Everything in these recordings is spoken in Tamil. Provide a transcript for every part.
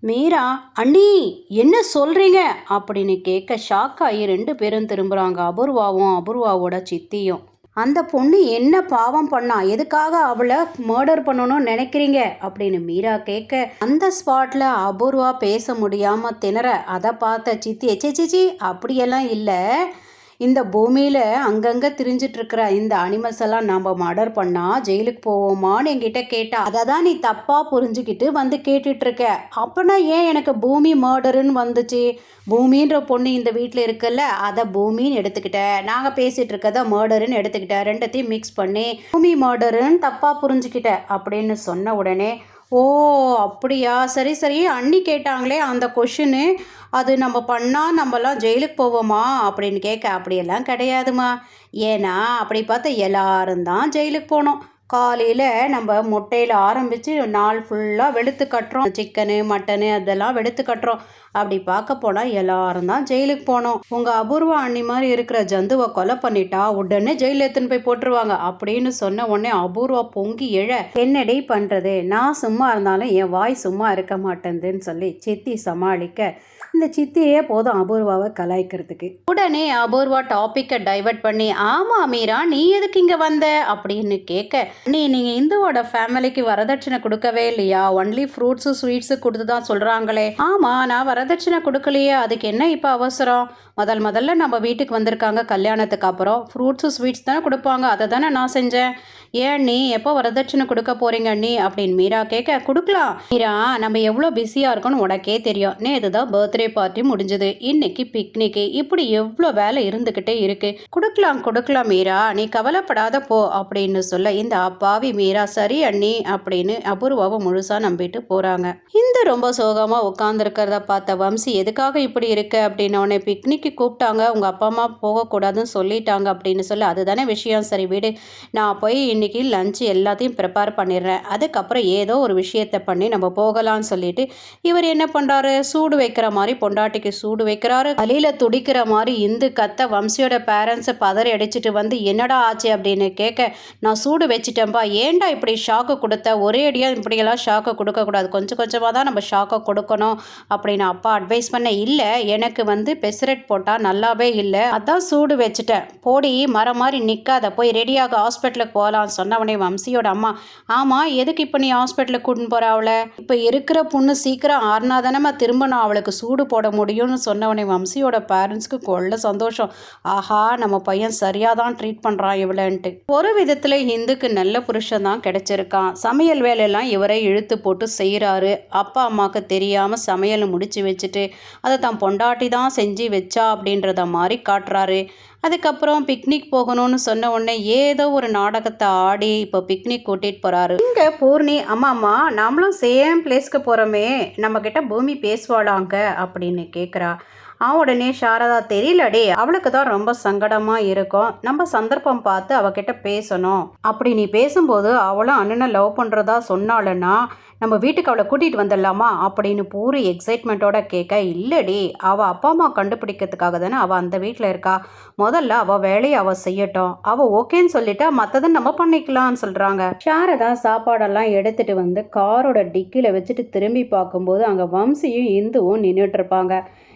மீரா, அண்ணி என்ன சொல்றீங்க அப்படின்னு கேட்க ஷாக் ஆகி ரெண்டு பேரும் திரும்புறாங்க. அபூர்வாவும் அபூர்வாவோட சித்தியும். அந்த பொண்ணு என்ன பாவம் பண்ணா, எதுக்காக அவளை மர்டர் பண்ணணும்னு நினைக்கிறீங்க அப்படின்னு மீரா கேட்க அந்த ஸ்பாட்ல அபூர்வா பேச முடியாம திணற அதை பார்த்த சித்தி எச்சேச்சி அப்படியெல்லாம் இல்லை, இந்த பூமியில் அங்கங்கே திரிஞ்சிட்டு இருக்கிற இந்த அனிமல்ஸ் எல்லாம் நம்ம மர்டர் பண்ணால் ஜெயிலுக்கு போவோமான்னு என்கிட்ட கேட்டா. அதை தான் நீ தப்பாக புரிஞ்சுக்கிட்டு வந்து கேட்டுட்ருக்க. அப்போனா ஏன் எனக்கு பூமி மர்டருன்னு வந்துச்சு? பூமின்ற பொண்ணு இந்த வீட்டில் இருக்குல்ல, அதை பூமின்னு எடுத்துக்கிட்டேன், நாங்கள் பேசிகிட்டு இருக்கதை மர்டருன்னு எடுத்துக்கிட்டேன், ரெண்டத்தையும் மிக்ஸ் பண்ணி பூமி மர்டருன்னு தப்பாக புரிஞ்சுக்கிட்டேன் அப்படின்னு சொன்ன உடனே, ஓ அப்படியா, சரி சரி, அண்ணி கேட்டாங்களே அந்த கொஷின்னு, அது நம்ம பண்ணால் நம்மலாம் ஜெயிலுக்கு போவோமா அப்படின்னு கேட்க, அப்படியெல்லாம் கிடையாதுமா. ஏன்னா அப்படி பார்த்தா எல்லாரும் தான் ஜெயிலுக்கு போனோம். காலையில் நம்ம முட்டையில் ஆரம்பித்து நாள் ஃபுல்லாக வெளுத்து கட்டுறோம், சிக்கனு மட்டனு அதெல்லாம் வெளுத்து கட்டுறோம். அப்படி பார்க்க போனால் எல்லாரும் தான் ஜெயிலுக்கு போனோம். உங்கள் அபூர்வா அண்ணி மாதிரி இருக்கிற ஜந்துவை கொலை பண்ணிட்டா உடனே ஜெயிலில் எடுத்துன்னு போய் போட்டுருவாங்க அப்படின்னு சொன்ன உடனே அபூர்வா பொங்கி எழ, என்னடி பண்ணுறது, நான் சும்மா இருந்தாலும் என் வாய் சும்மா இருக்க மாட்டேங்குதுன்னு சொல்லி சித்தி சமாளிக்க, இந்த சித்தியே போதும் அபூர்வாவை கலாய்க்கிறதுக்கு. உடனே அபூர்வா டாப்பிக்கை டைவர்ட் பண்ணி, ஆமா மீரா நீ எதுக்கு இங்கே வந்த அப்படின்னு கேட்க, நீங்கள் இந்துவோட ஃபேமிலிக்கு வரதட்சணை கொடுக்கவே இல்லையா, ஒன்லி ஃப்ரூட்ஸு ஸ்வீட்ஸு கொடுத்து தான் சொல்கிறாங்களே. ஆமாம், நான் வரதட்சணை கொடுக்கலையே, அதுக்கு என்ன இப்போ அவசரம்? முதல்ல நம்ம வீட்டுக்கு வந்திருக்காங்க கல்யாணத்துக்கு அப்புறம் ஃப்ரூட்ஸு ஸ்வீட்ஸ் தானே கொடுப்பாங்க, அதை தானே நான் செஞ்சேன். ஏன் நீ எப்போ வரதட்சணை கொடுக்க போகிறீங்க நீ அப்படின்னு மீரா கேட்க, கொடுக்கலாம் மீரா, நம்ம எவ்வளோ பிஸியாக இருக்கோன்னு உனக்கே தெரியும். நேற்று தான் பர்த்டே பார்ட்டி முடிஞ்சது, இன்னைக்கு பிக்னிக்கு, இப்படி எவ்வளோ வேலை இருந்துக்கிட்டே இருக்கு. கொடுக்கலாம் மீரா, நீ கவலைப்படாத போ அப்படின்னு சொல்ல, இந்த அப்பாவி மீரா சரி அண்ணி அப்படின்னு அபூர்வாவை முழுசாக நம்பிட்டு போகிறாங்க. இந்த ரொம்ப சோகமாக உட்காந்துருக்கிறத பார்த்த வம்சி, எதுக்காக இப்படி இருக்கு அப்படின்னு உடனே, பிக்னிக்கு கூப்பிட்டாங்க, உங்கள் அப்பா அம்மா போகக்கூடாதுன்னு சொல்லிட்டாங்க அப்படின்னு சொல்ல, அதுதானே விஷயம், சரி வீடு, நான் போய் இன்னைக்கு லஞ்சு எல்லாத்தையும் ப்ரிப்பேர் பண்ணிடுறேன், அதுக்கப்புறம் ஏதோ ஒரு விஷயத்தை பண்ணி நம்ம போகலான்னு சொல்லிட்டு இவர் என்ன பண்ணுறாரு, சூடு வைக்கிற மாதிரி பொண்டாட்டிக்கு சூடு வைக்கிறாரு. அலியில் துடிக்கிற மாதிரி இந்து கத்த வம்சியோட பேரண்ட்ஸை பதறி அடிச்சுட்டு வந்து, என்னடா ஆச்சு அப்படின்னு கேட்க, நான் சூடு வச்சுட்டேன்ப்பா, ஏன்டா இப்படி ஷாக்கு கொடுத்த, ஒரே அடியாக இப்படியெல்லாம் ஷாக்கை கொடுக்கக்கூடாது, கொஞ்சம் கொஞ்சமாக தான் நம்ம ஷாக்கை கொடுக்கணும் அப்படின்னு அப்பா அட்வைஸ் பண்ண. இல்லை எனக்கு பெசரெட் போட்டால் நல்லாவே இல்லை, அதான் சூடு வச்சுட்டேன், போடி மரம் மாதிரி நிற்காத, போய் ரெடியாக ஹாஸ்பிட்டலுக்கு போகலாம் சொன்னவனே வம்சியோட அம்மா, ஆமாம் எதுக்கு இப்போ நீ ஹாஸ்பிட்டலுக்கு கூட்டின்னு போகிற அவளை, இப்போ இருக்கிற பொண்ணு சீக்கிரம் ஆறுனா தானே திரும்ப நான் அவளுக்கு சூடு போட முடியும்னு சொன்னவனே வம்சியோட பேரண்ட்ஸ்க்கு கொள்ள சந்தோஷம். ஆஹா, நம்ம பையன் சரியாக தான் ட்ரீட் பண்ணுறான் இவளன்ட்டு. ஒரு விதத்தில் இந்துக்கு நல்ல புருஷன் தான் கிடைச்சிருக்கான். சமையல் வேலையெல்லாம் இவரை இழுத்து போட்டு செய்கிறாரு. அப்பா அம்மாவுக்கு தெரியாமல் சமையலை முடிச்சு வச்சுட்டு அதை தான் பொண்டாட்டி தான் செஞ்சு வச்சா அப்படின்றத மாதிரி காட்டுறாரு. அதுக்கப்புறம் பிக்னிக் போகணும்னு சொன்ன உடனே ஏதோ ஒரு நாடகத்தை ஆடி இப்போ பிக்னிக் கூட்டிகிட்டு போகிறாரு. இங்கே பூர்ணி, அம்மா நம்மளும் சேம் பிளேஸ்க்கு போகிறோமே, நம்மக்கிட்ட பூமி பேசுவாளாங்க அப்படின்னு கேட்குறா. உடனே சாரதா, தெரியலடி, அவளுக்கு தான் ரொம்ப சங்கடமாக இருக்கும், நம்ம சந்தர்ப்பம் பார்த்து அவகிட்ட பேசணும், அப்படி நீ பேசும்போது அவளும் அண்ணனை லவ் பண்ணுறதா சொன்னாலன்னா நம்ம வீட்டுக்கு அவளை கூட்டிகிட்டு வந்துடலாமா அப்படின்னு பூரி எக்ஸைட்மெண்ட்டோட கேட்க, இல்லடி அவள் அப்பா அம்மா கண்டுபிடிக்கிறதுக்காக தானே அவள் அந்த வீட்டில் இருக்கா, முதல்ல அவள் வேலையை அவள் செய்யட்டும், அவள் ஓகேன்னு சொல்லிட்டா மற்றதை நம்ம பண்ணிக்கலாம்னு சொல்கிறாங்க. சாரதா சாப்பாடெல்லாம் எடுத்துகிட்டு காரோட டிக்கியில் வச்சுட்டு திரும்பி பார்க்கும்போது அங்கே வம்சியும் இந்துவும் நின்றுட்டு இருப்பாங்க.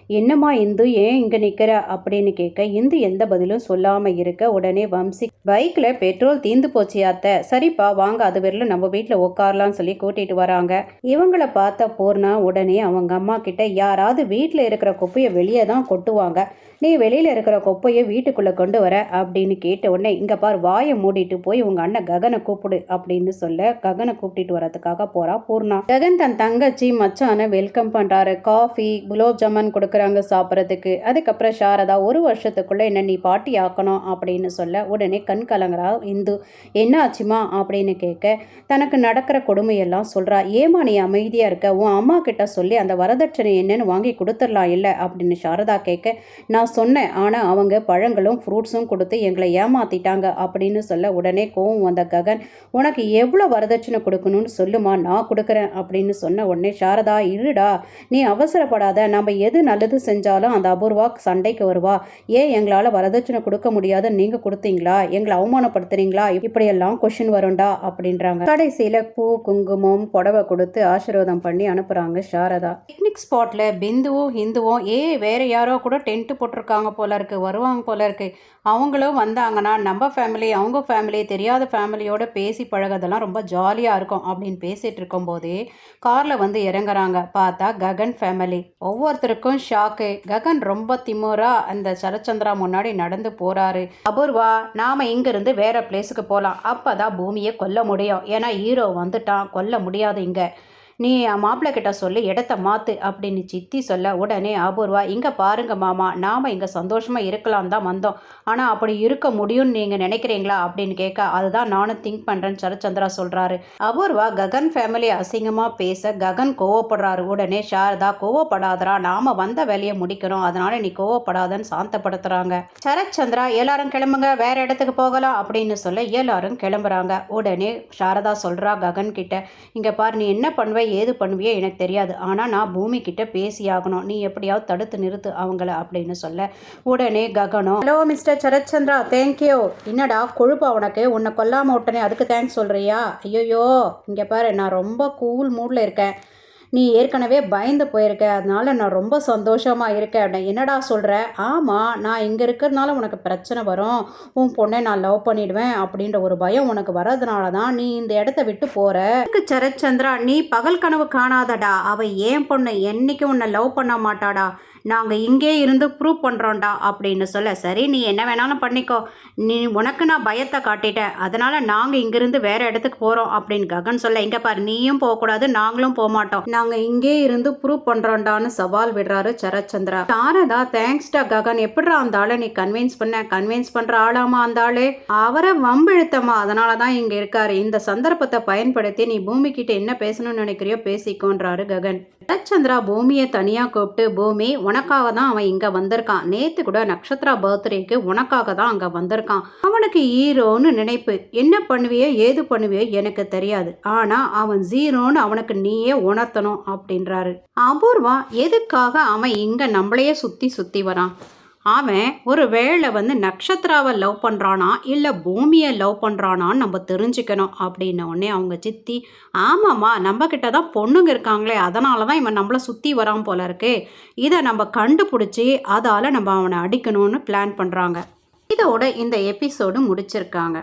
என்னம்மா இந்து ஏன் இங்கே நிற்கிற அப்படின்னு கேட்க, இந்து எந்த பதிலும் சொல்லாமல் இருக்க, உடனே வம்சி, பைக்கில் பெட்ரோல் தீந்து போச்சு அத்தை, சரிப்பா வாங்க அது வரலும் நம்ம வீட்டில் உட்காரலான்னு சொல்லி கூட்டிகிட்டு வராங்க. இவங்கள பார்த்த பூர்ணா உடனே அவங்க அம்மா கிட்ட, யாராவது வீட்டில் இருக்கிற குப்பையை வெளியே தான் கொட்டுவாங்க, நீ வெளியில் இருக்கிற குப்பையை வீட்டுக்குள்ளே கொண்டு வர அப்படின்னு கேட்ட உடனே, இங்கே பார் வாயை மூடிட்டு போய் உங்கள் அண்ணன் ககனை கூப்பிடு அப்படின்னு சொல்ல ககனை கூப்பிட்டு வரதுக்காக போகிறா பூர்ணா. ககன் தன் தங்கச்சி மச்சான வெல்கம் பண்ணுறாரு. காஃபி குலோப் ஜாமுன் கொடுக்குறாங்க சாப்பிட்றதுக்கு. அதுக்கப்புறம் சாரதா, ஒரு வருஷத்துக்குள்ளே என்ன நீ பாட்டி ஆக்கணும் அப்படின்னு சொல்ல உடனே கண் கலங்குறா இந்து. என்ன ஆச்சுமா அப்படின்னு கேட்க, தனக்கு நடக்கிற கொடுமையெல்லாம் சொல்கிறா. ஏமா நீ அமைதியாக இருக்க, உன் அம்மா கிட்ட சொல்லி அந்த வரதட்சணை என்னன்னு வாங்கி கொடுத்துடலாம் இல்லை அப்படின்னு சாரதா கேட்க, நான் சொன்னேன், ஆனால் அவங்க பழங்களும் ஃப்ரூட்ஸும் கொடுத்து எங்களை ஏமாத்திட்டாங்க அப்படின்னு சொல்ல உடனே கோவம் வந்த ககன், உனக்கு எவ்வளோ வரதட்சணை கொடுக்கணும்னு சொல்லுமா, நான் கொடுக்குறேன் அப்படின்னு சொன்ன உடனே சாரதா, இருடா நீ அவசரப்படாத, நம்ம எது நல்லது நல்லது செஞ்சாலும் அந்த அபூர்வா சண்டைக்கு வருவா. ஏன் எங்களால் வரதட்சணை கொடுக்க முடியாதுன்னு நீங்கள் கொடுத்தீங்களா, எங்களை அவமானப்படுத்துறீங்களா, இப்படியெல்லாம் கொஷின் வரும்டா அப்படின்றாங்க. கடைசியில் பூ குங்குமம் புடவை கொடுத்து ஆசீர்வாதம் பண்ணி அனுப்புகிறாங்க சாரதா. பிக்னிக் ஸ்பாட்டில் பிந்துவும் ஹிந்துவும் வேறு யாரோ கூட டென்ட்டு போட்டிருக்காங்க போல இருக்கு, வருவாங்க போல இருக்கு. அவங்களும் வந்தாங்கன்னா நம்ம ஃபேமிலி அவங்க ஃபேமிலி தெரியாத ஃபேமிலியோட பேசி பழகதெல்லாம் ரொம்ப ஜாலியாக இருக்கும் அப்படின்னு பேசிகிட்டு இருக்கும்போதே காரில் வந்து இறங்குறாங்க. பார்த்தா ககன் ஃபேமிலி. ஒவ்வொருத்தருக்கும் ஷாக்கு. ககன் ரொம்ப திமுறா அந்த சரச்சந்திரா முன்னாடி நடந்து போகிறாரு. அபூர்வா, நாம் இங்கேருந்து வேற பிளேஸுக்கு போகலாம், அப்போ தான் பூமியை கொல்ல முடியும், ஏன்னா ஹீரோ வந்துட்டான், கொல்ல முடியாது இங்கே, நீ மாப்பிள்ளை கிட்ட சொல்லி இடத்த மாற்று அப்படின்னு சித்தி சொல்ல உடனே அபூர்வா, இங்கே பாருங்க மாமா, நாம் இங்கே சந்தோஷமாக இருக்கலாம் தான் வந்தோம், ஆனால் அப்படி இருக்க முடியும்னு நீங்கள் நினைக்கிறீங்களா அப்படின்னு கேட்க, அதுதான் நானும் திங்க் பண்ணுறேன்னு சரச்சந்திரா சொல்கிறாரு. அபூர்வா ககன் ஃபேமிலி அசிங்கமாக பேச ககன் கோவப்படுறாரு. உடனே சாரதா, கோவப்படாதரா, நாம் வந்த வேலையை முடிக்கணும், அதனால நீ கோவப்படாதன்னு சாந்தப்படுத்துகிறாங்க. சரச்சந்திரா, எல்லாரும் கிளம்புங்க, வேற இடத்துக்கு போகலாம் அப்படின்னு சொல்ல எல்லாரும் கிளம்புறாங்க. உடனே சாரதா சொல்கிறா ககன் கிட்ட, இங்கே பாரு, நீ என்ன பண்ணுவ ஏது பண்ணுவியோ எனக்கு தெரியாது, ஆனால் நான் பூமி கிட்ட பேசியாகணும், நீ எப்படியாவது தடுத்து நிறுத்து அவங்கள அப்படின்னு சொல்ல உடனே ககனம், ஹலோ மிஸ்டர் சரச்சந்திரா, தேங்க்யூ. என்னடா கொழுப்பா உனக்கு, உன்னை கொல்லாமல் விட்டனே அதுக்கு தேங்க்ஸ் சொல்கிறியா? ஐயோயோ, இங்கே பாரு, நான் ரொம்ப கூல் மூடில் இருக்கேன், நீ ஏற்கனவே பயந்து போயிருக்க, அதனால நான் ரொம்ப சந்தோஷமாக இருக்கேன் அப்படின். என்னடா சொல்கிற? ஆமாம், நான் இங்கே இருக்கிறதுனால உனக்கு பிரச்சனை வரும், உன் பொண்ணை நான் லவ் பண்ணிடுவேன் அப்படின்ற ஒரு பயம் உனக்கு வர்றதுனால தான் நீ இந்த இடத்த விட்டு போகிற. சரச்சந்திரா, நீ பகல் கனவு காணாதடா, அவள் ஏன் பொண்ணு, என்றைக்கும் உன்னை லவ் பண்ண மாட்டாடா, நாங்கள் இங்கே இருந்து ப்ரூவ் பண்ணுறோண்டா அப்படின்னு சொல்ல, சரி நீ என்ன வேணாலும் பண்ணிக்கோ, நீ உனக்கு நான் பயத்தை காட்டிட்டேன், அதனால் நாங்கள் இங்கேருந்து வேறு இடத்துக்கு போகிறோம் அப்படின்னு ககன் சொல்ல, இங்கே பாரு, நீயும் போகக்கூடாது நாங்களும் போக மாட்டோம், நாங்கள் இங்கே இருந்து ப்ரூவ் பண்ணுறோண்டான்னு சவால் விடுறாரு சரச்சந்திரா. சாரதா, தேங்க்ஸ்டா ககன், எப்படிடா அந்த ஆளை நீ கன்வின்ஸ் பண்ணுற ஆளாமா அந்த ஆளு, அவரை வம்பிழுத்தமா, அதனால தான் இங்கே இருக்காரு, இந்த சந்தர்ப்பத்தை பயன்படுத்தி நீ பூமி கிட்ட என்ன பேசணும்னு நினைக்கிறியோ பேசிக்கோன்றாரு ககன். சரச்சந்திரா பூமியை தனியாக கூப்பிட்டு, பூமி உனக்காக தான் அவன் இங்கே வந்திருக்கான், நேற்று கூட நட்சத்திரா பர்த்டேக்கு உனக்காக தான் அங்கே வந்திருக்கான், அவனுக்கு ஹீரோன்னு நினைப்பு, என்ன பண்ணுவியோ ஏது பண்ணுவியோ எனக்கு தெரியாது, ஆனால் அவன் ஜீரோன்னு அவனுக்கு நீயே உணர்த்தணும் அப்படின்றாரு. அபூர்வா, எதுக்காக அவன் இங்கே நம்மளையே சுற்றி வரான், அவன் ஒரு வேளை வந்து நட்சத்திராவை லவ் பண்ணுறானா இல்லை பூமியை லவ் பண்ணுறானான்னு நம்ம தெரிஞ்சுக்கணும் அப்படின்ன உடனே அவங்க சித்தி, ஆமாம்மா, நம்மக்கிட்ட தான் பொண்ணுங்க இருக்காங்களே, அதனால தான் இவன் நம்மளை சுற்றி வரான் போல இருக்கு, இதை நம்ம கண்டுபிடிச்சி அதால் நம்ம அவனை அடிக்கணும்னு பிளான் பண்ணுறாங்க. இதோட இந்த எபிசோடு முடிச்சிருக்காங்க.